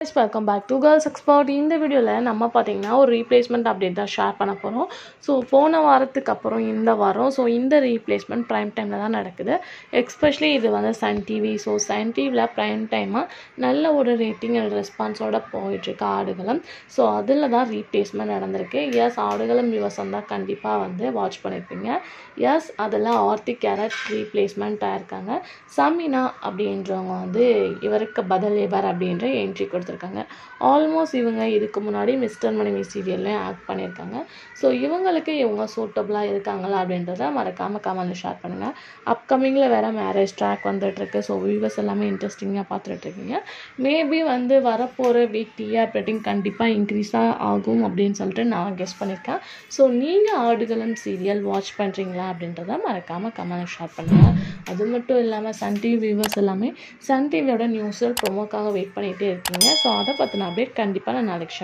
Welcome back to girls expert. இந்த வீடியோவில் நம்ம பார்த்தீங்கன்னா ஒரு ரீப்ளேஸ்மெண்ட் அப்டேட் தான் ஷேர் பண்ண போகிறோம். ஸோ போன வாரத்துக்கு அப்புறம் இந்த வாரம் இந்த ரீப்ளேஸ்மெண்ட் ப்ரைம் டைமில் தான் நடக்குது. எக்ஸ்பெஷலி இது சன் டிவி. ஸோ சன் டிவியில் ப்ரைம் டைமாக நல்ல ஒரு ரேட்டிங் அண்ட் ரெஸ்பான்ஸோடு போயிட்டுருக்கு ஆடுகளம். ஸோ அதில் தான் ரீப்ளேஸ்மெண்ட் நடந்திருக்கு. எஸ், ஆடுகளம் வியூவர்ஸ் தான் கண்டிப்பாக வாட்ச் பண்ணியிருப்பீங்க. எஸ், அதில் ஆர்த்தி கேரட் ரீப்ளேஸ்மெண்ட் ஆயிருக்காங்க. சமீனா அப்படின்றவங்க இவருக்கு பதில் இவர் அப்படின்ற என்ட்ரி கொடுத்துருக்காங்க. ஆல்மோஸ்ட் இவங்க இதுக்கு முன்னாடி மிஸ்டர் மணிமி சீரியல்லையும் ஆக்ட் பண்ணியிருக்காங்க. ஸோ இவங்க சூட்டபுளாக இருக்காங்களா அப்படின்றத மறக்காமல் கமெண்ட்ல ஷேர் பண்ணுங்கள். அப்கமிங்கில் வேறு மேரேஜ் ட்ராக் வந்துட்டுருக்கு. ஸோ வியூவர்ஸ் எல்லாமே இன்ட்ரெஸ்டிங்காக பார்த்துட்ருக்கீங்க. மேபி வரப்போகிற வீக் டிஆர் ரேட்டிங் கண்டிப்பாக இன்க்ரீஸாக ஆகும் அப்படின்னு சொல்லிட்டு நான் கெஸ் பண்ணியிருக்கேன். ஸோ நீங்கள் ஆடுகளம் சீரியல் வாட்ச் பண்ணுறீங்களா அப்படின்றத மறக்காமல் கமெண்ட் ஷேர் பண்ணுங்கள். அது மட்டும் இல்லாமல் சன் டிவி வியூவர்ஸ் எல்லாமே சன் டிவியோட நியூஸில் ப்ரொமோக்காக வெயிட் பண்ணிகிட்டே இருக்கீங்க. ஸோ அதை பற்றின அப்டேட் கண்டிப்பாக நான் நாளைக்கு ஷேர்